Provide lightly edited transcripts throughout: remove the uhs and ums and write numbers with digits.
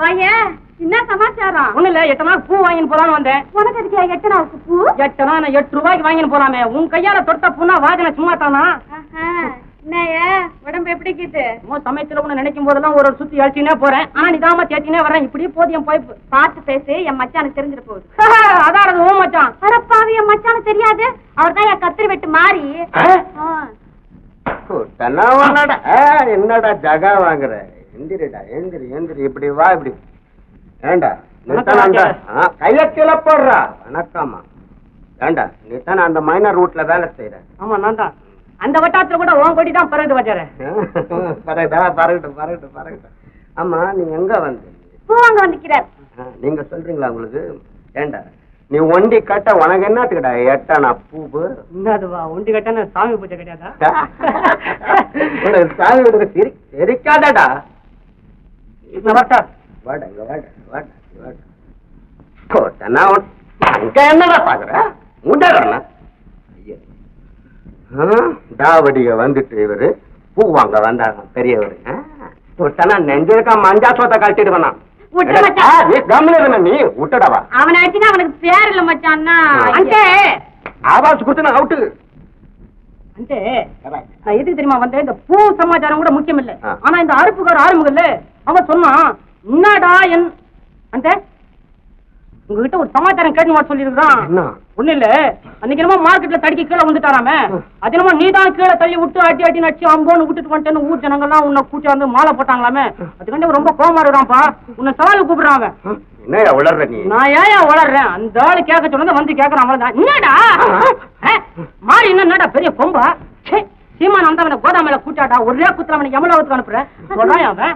வாயே, என்ன சமாச்சாரம்? ஒண்ணு இல்ல, 8 நாள் பூ வாங்கின்னு போலான்னு வந்தேன். உனக்கு அதுக்கு 8 நாளுக்கு பூ? 8 நாள் 8 ரூபாய்க்கு வாங்கின்னு போலாமே. உன் கையால தொட்ட பூனா வாஜனை சும்மா தானா? என்னையா உடம்பு எப்படி இருக்குது? சமயத்துல உன்னை நினைக்கும் போதெல்லாம் ஒரு சுத்தி அழிச்சுனே போறேன். ஆனா நிதாம தேத்தினே வரேன். இப்படியே போதியம் போய்ப்பு. பார்த்து பேசு, என் மச்சானுக்கு தெரிஞ்சிட போகுது. அதான் ஓ மச்சான். அரப்பாவி, என் மச்சானுக்கு தெரியாது. அவர் தான் என் கத்திரி வெட்டு மாறி. என்னடா ஜகா வாங்குற? எந்திரிடா, எந்திரி எந்திரி. இப்படி வா, இப்படி. ஏண்டா கைய கீழே போடுறா. வணக்கம்மா. ஏண்டா நீ தானே அந்த மைனர் ரூட்ல வேலை செய்யற? ஆமா, நான் தான். அந்த வட்டாரத்துல கூட உன் கொடி தான் பறந்து வச்சாரு. பறக்கட்டும். ஆமா, நீங்க எங்க வந்து? பூ வாங்க வந்துக்கிறார். நீங்க சொல்றீங்களா உங்களுக்கு? ஏண்டா நீ ஒண்டி கட்ட உனக்கு என்னத்துக்கிட்ட 8 அணா பூவு? என்னதுவா ஒண்டி கட்டன்னு சாமி பூஜை கிடையாதா? சாமி விடுங்க, தெரிக்காதடா. என்னடா பாக்குற? முடறா தாவடிக வந்துட்டு இவரு பூ வாங்க வந்தாங்க பெரியவரு. நெஞ்சிருக்கா மஞ்சா சோத்த கழட்டிட்டு வந்தான். நீ விட்டடவா? அவனை அடிச்சுனா அவனுக்கு பேர் இல்ல மச்சான். ஆவாஸ் கொடுத்து அவுட்டு. நான் எதுக்கு தெரியுமா வந்தேன்? இந்த பூ சமாச்சாரம் கூட முக்கியம் இல்ல. ஆனா இந்த அறுப்புக்கார ஆரம்பம் இல்ல, அவன் சொன்னான் என்னடா அந்த உங்ககிட்ட ஒரு சமாச்சாரம் கேட்டு சொல்லிருக்கான். ஒண்ணு இல்ல, அன்னைக்கு என்னமோ மார்க்கெட்ல தடிக்க கீழே வந்துட்டாராம. அது என்னமோ நீதான் கீழே தள்ளி விட்டு அடி அடி நடிச்சு அம்போன்னு விட்டுட்டு வந்துட்டேன்னு ஊர் ஜனங்கள்லாம் உன்னை கூட்டி வந்து மாலை போட்டாங்களாமே. அதுக்காண்டி ரொம்ப கோவமா இருக்கான்ப்பா. உன்னை சவாலு கூப்பிடுறான் அவன். என்னையா உளர்ற நீ? நான் ஏன் உளர்றேன்? அந்த ஆளு கேட்க சொன்னதை வந்து கேட்கறான். அவ்வளவுதான். என்னடா மாறி என்னடா பெரிய கொம்பா? சீமான் வந்து அவனை கோதாமையில கூட்டாடா ஒரே குத்துல அவனை எமலாவத்துக்கு அனுப்புறேன் சொல்றான் அவன்.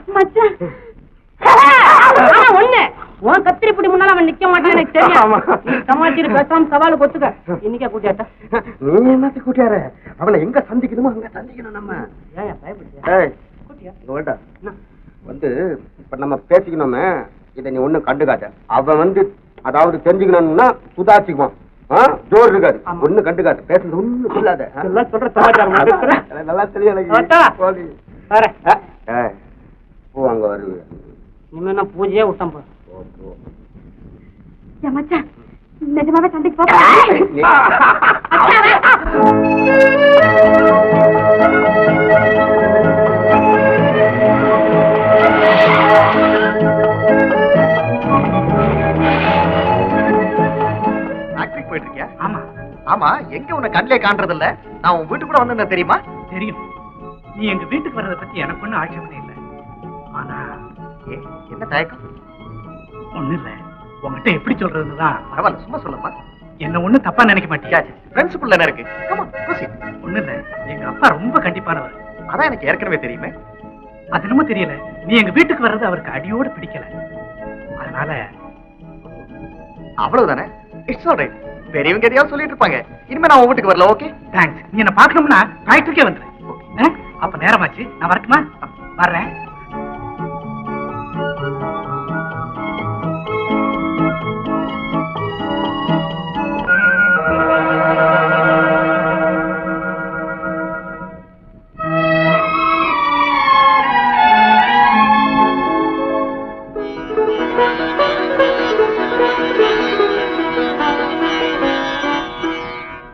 ஒண்ணு உன் கத்திரிப்படி முன்னால அவன் நிக்க மாட்டான் எனக்கு தெரியும். சமாச்சாரி பேசாம சவாலு கொத்துக்க. இன்னைக்கே கூட்டியாட்டா? நீ என்னத்தை கூட்டியாரு? அவனை எங்க சந்திக்கணுமோ அங்க சந்திக்கணும் நம்ம. வந்து இப்ப நம்ம பேசிக்கணுமே, இதை நீ ஒண்ணும் கண்டுக்காத. அவன் வந்து அதாவது தெரிஞ்சுக்கணும்னா சுதாச்சிக்குவான். ஜோர் இருக்காது, ஒண்ணு கண்டுக்காது. பேசுறது ஒண்ணு சொல்லாத. நல்லா தெரியும். பூ அங்க வருது. இனிமே பூஜையே விட்டோம். மச்சான் நிஜமாவே சண்டைக்கு போ. போயிட்டு இருக்கியா? ஆமா ஆமா. எங்க உன்னை கண்ணிலே காண்றது இல்ல? நான் உன் வீட்டுக்கு கூட வந்திருந்தேன் தெரியுமா? தெரியும். நீ எங்க வீட்டுக்கு வர்றதை பத்தி எனக்கு ஒன்னும் ஆட்சேபனை இல்லை. ஆனா என்ன தயக்கம்? ஒண்ணு இல்ல, உங்ககிட்ட எப்படி சொல்றதுதான். பரவாயில்ல, சும்மா சொல்லப்பா. என்ன ஒண்ணு தப்பா நினைக்க மாட்டியா? பிரின்சிபல் என்ன இருக்கு? ஒண்ணு இல்ல, எங்க அப்பா ரொம்ப கண்டிப்பானவர். அதான் எனக்கு ஏற்கனவே தெரியுமே. அது என்னமோ தெரியல, நீ எங்க வீட்டுக்கு வர்றது அவருக்கு அடியோட பிடிக்கல. அதனால அவ்வளவுதானே. It's alright. பெரியவங்க எதையாவது சொல்லிட்டு இருப்பாங்க. இனிமே நான் உங்க வீட்டுக்கு வரல. Okay, thanks. நீ என்ன பாக்கணும்னா ஃபேக்டரிக்கே வந்துரு. அப்ப நேரமாச்சு, நான் வரட்டுமா? வர்றேன்.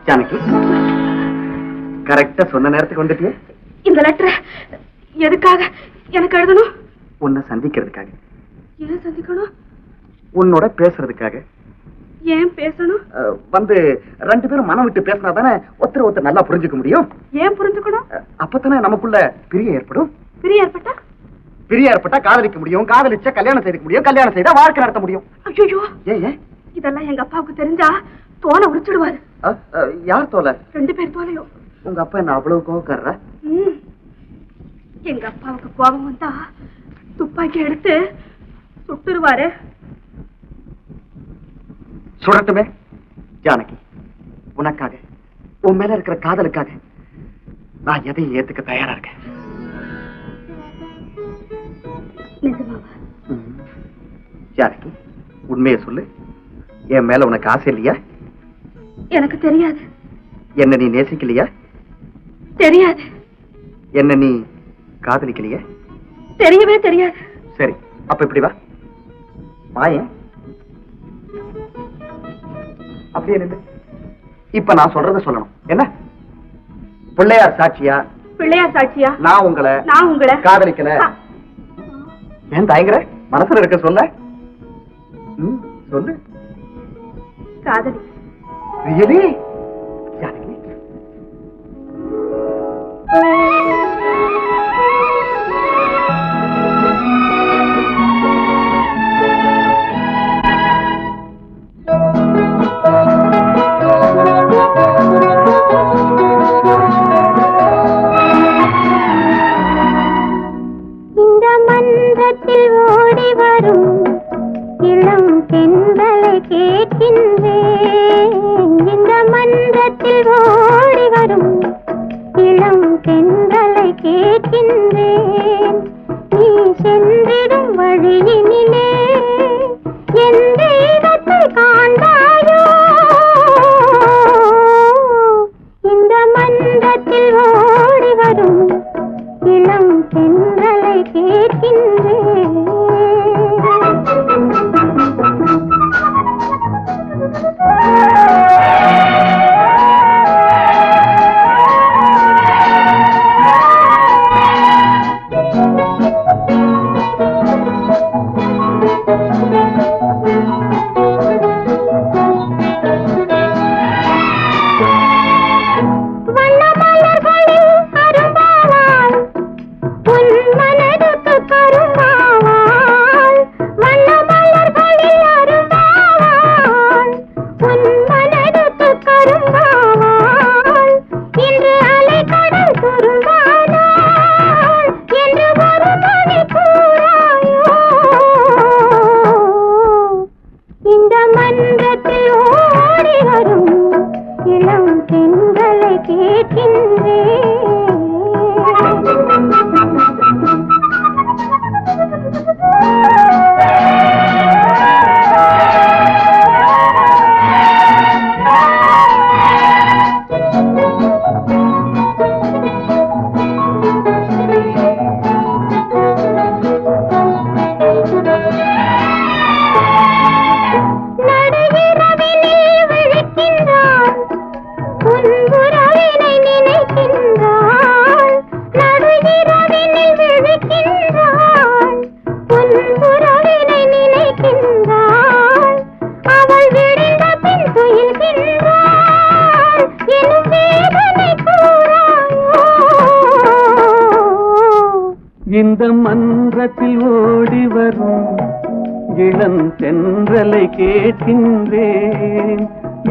ஜானகி, கரெக்டா சொன்ன நேரத்துக்கு வந்துட்டியே. இந்த லெட்டர் எதுக்காக எனக்கு எழுதணும்? உன்னை சந்திக்கிறதுக்காக. ஏன் சந்திக்கணும்? உன்னோட பேசுறதுக்காக. ஏன் பேசணும்? வந்து 2 பேரும் மனம் விட்டு பேசினா தானே ஒருத்தர் நல்லா புரிஞ்சுக்க முடியும். ஏன் புரிஞ்சுக்கணும்? அப்பதானே நமக்குள்ள பிரியம் ஏற்படும். பிரியம் ஏற்பட்டா? பிரியம் ஏற்பட்டா காதலிக்க முடியும். காதலிச்சா கல்யாணம் செய்ய முடியும். கல்யாணம் செய்தா வாழ்க்கை நடத்த முடியும். ஐயோ, ஏன் இதெல்லாம் எங்க அப்பாவுக்கு தெரிஞ்சா தோலை உரிச்சிடுவாரு. யார் தோலை? 2 பேர் தோலையும். உங்க அப்பா என்ன அவ்வளவு கோவக்காரரா? எங்க அப்பாவுக்கு கோபம் வந்தா துப்பாக்கி எடுத்து சுட்டுருவாரு. சுடட்டுமே. ஜானகி, உனக்காக, உன் மேல இருக்கிற காதலுக்காக நான் எதையும் ஏத்துக்க தயாரா இருக்கேன். ஜானகி, உண்மையை சொல்லு. என் மேல உனக்கு ஆசை இல்லையா? எனக்கு தெரியாது. என்ன நீ நேசிக்கலையா? தெரியாது. என்ன நீ காதலிக்கலையா? தெரியவே தெரியாது. சரி, அப்ப இப்படி வா. வாயேன். அப்படியே நில்லு. இப்ப நான் சொல்றத சொல்லணும். என்ன? பிள்ளையார் சாட்சியா? பிள்ளையார் சாட்சியா? நான் உங்களை காதலிக்கல. ஏன் தயங்குற? மனசுல இருக்க சொல்ல. சொல்லு. காதலி. ரியலி? இந்த மன்றத்தில் ஓடி வரும் இளம் தென்றலை கேட்கின்றேன்.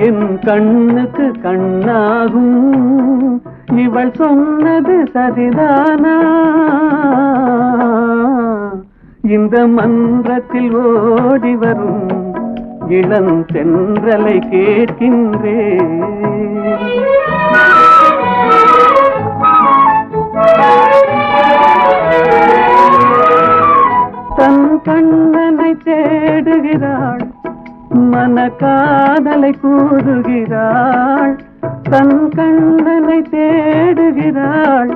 என் கண்ணுக்கு கண்ணாகும் இவள் சொன்னது சரிதானா? இந்த மன்றத்தில் ஓடி வரும் இளம் தென்றலை கேட்கின்றேன். தன் கண்ணனை தேடுகிறாள், மன காதலை கூறுகிறாள். தன் கண்ணனை தேடுகிறாள்,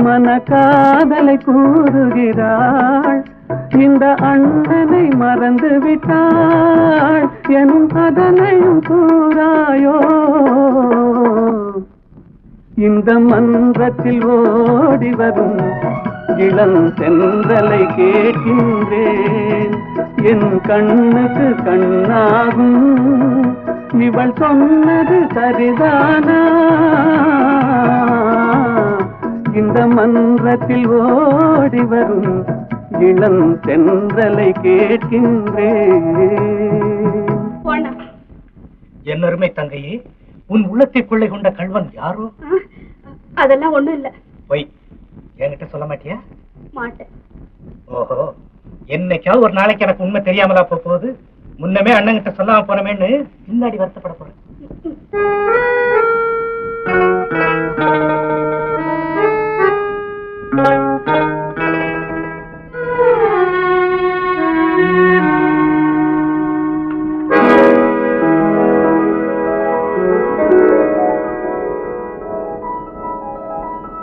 மன காதலை கூறுகிறாள். இந்த அண்ணனை மறந்து விட்டாள் எனும் அதனையும் கூறாயோ? இந்த மன்றத்தில் ஓடி வரும் இளம் தென்றலை கேட்கின்றேன். என் கண்ணுக்கு கண்ணாகும் இவள் சொன்னது சரிதானா? இந்த மன்றத்தில் ஓடி வரும் இளம் தென்றலை கேட்கின்றேன். என் அருமை தங்கையே, உன் உள்ளத்தை கொள்ளை கொண்ட கள்வன் யாரோ? அதெல்லாம் ஒண்ணும் இல்ல. போய் என்கிட்ட சொல்ல மாட்டியா? மாட்டேன். ஓஹோ, என்னைக்காவது ஒரு நாளைக்கு எனக்கு உண்மை தெரியாமலா போகுது? முன்னமே அண்ணன்கிட்ட சொல்லாம போனமேன்னு பின்னாடி வருத்தப்பட போறேன்.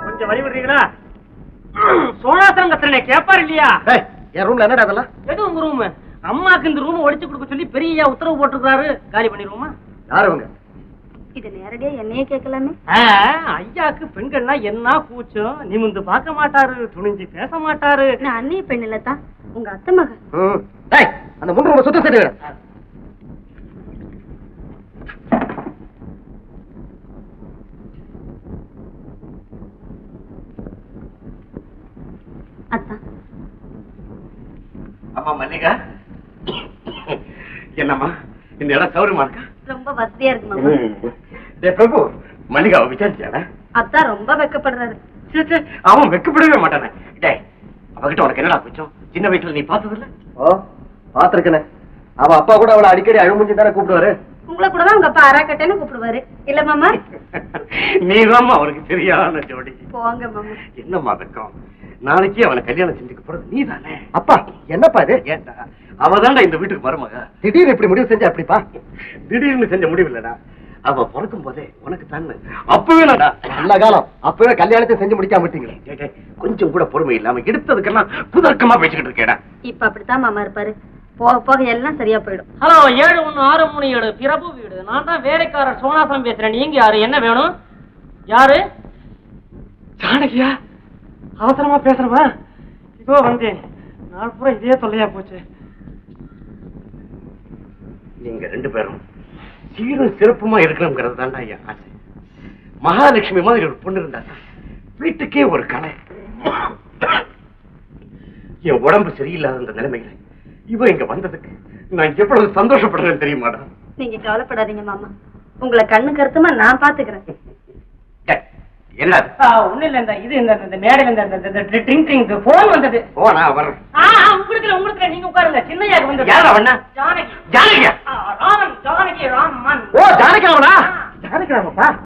கொஞ்சம் வழி விடுறீங்களா? சோழாசனம் கத்திரனே கேப்பாரு இல்லையா? என் ரூம்ல என்னடா அதெல்லாம்? எது உங்க ரூம்? அம்மா அம்மாக்கு இந்த ரூம் ஒழிச்சு கொடுக்க சொல்லி பெரிய உத்தரவு போட்டிருக்காரு. காலி பண்ணிடுவோமா? யார் அவங்க? இது நேரடியா என்னையே கேட்கலாமே. ஐயாக்கு பெண்கள்னா என்ன கூச்சம், நிமிந்து பார்க்க மாட்டாரு, துணிஞ்சு பேச மாட்டாரு. நான் அண்ணிய பெண் இல்லத்தான், உங்க அத்தை மகன். அந்த முன் ரூம் சுத்தம் செய்து அத்தா. அம்மா மல்லிகா, என்னம்மா இந்த இடம் சௌரியமா இருக்கா? ரொம்ப வசதியா இருக்கு மாமா. பிரபு, மல்லிகாவை விசாரிச்சாடா? அத்தா ரொம்ப வெக்கப்படுறாரு. அவன் வெக்கப்படவே மாட்டானே. டேய், அவகிட்ட உனக்கு என்னடா குச்சம்? சின்ன வயசுல நீ பார்த்ததில்ல? ஓ, பாத்திருக்கேன். அவ அப்பா கூட அவளை அடிக்கடி அழுமுஞ்சி தானே கூப்பிடுவாரு. உங்களை கூட தான் உங்க அப்பா அராக்கட்டேன்னு கூப்பிடுவாரு இல்ல மாமா? நீதாம்மா அவனுக்கு சரியான ஜோடி. போங்க மாமா. என்னம்மா வெக்கம்? நாளைக்கு அவனை கல்யாணம் செஞ்சுக்க போறது நீ தானே? அப்பா என்னப்பா இது? ஏண்டா, அவதான்டா இந்த வீட்டுக்கு மருமக. திடீர்னு இப்படி முடிவு செஞ்சா எப்படிப்பா? திடீர்னு செஞ்ச முடிவு இல்லடா, அவ பிறக்கும் போதே உனக்கு தானே. அப்பவே நல்ல காலம், அப்பவே கல்யாணத்தை செஞ்சு முடிக்காம விட்டீங்களே. கொஞ்சம் கூட பொறுமை இல்லாம எடுத்ததுக்கெல்லாம் குதர்க்கமா பேசிக்கிட்டு இருக்கேடா. இப்ப அப்படித்தான் மாமா இருப்பாரு. போக போக எல்லாம் சரியா போயிடும். ஹலோ, 7163 பிரபு வீடு. நான் தான் வேலைக்காரர் சோனாசம் பேசுறேன். நீங்க யாரு? என்ன வேணும்? யாரு? ஜானகியா? அவசரமா பேசுறவா? இதோ வந்தேன். நாள் பூரா இதே தொல்லையா போச்சு. நீங்க ரெண்டு பேரும் சீரும் சிறப்புமா இருக்கணுங்கிறது தான்டா என் ஆசை. மகாலட்சுமி மாதிரி ஒரு பொண்ணு இருந்தா வீட்டுக்கே ஒரு கலை. என் உடம்பு சரியில்லாத இந்த நிலைமையில இவ இங்க வந்ததுக்கு நான் எவ்வளவு சந்தோஷப்படுறேன்னு தெரியுமாடா? நீங்க கவலைப்படாதீங்க மாமா, உங்களை கண்ணு கருத்துமா நான் பாத்துக்கிறேன். என்ன ஒண்ணு இல்ல, இந்த இது இந்த மேடையில போன் வந்தது. போனா வர்றேன். உங்களுக்கு நீங்க உட்காருங்க. சின்னையாக்கு வந்தது. யாரா வண்ணா? ஜானகி. ஜானகியா? ராமன். ஜானகி ராமன். ஓ, ஜானகி ராமனா? ஜானகி ராமப்பா.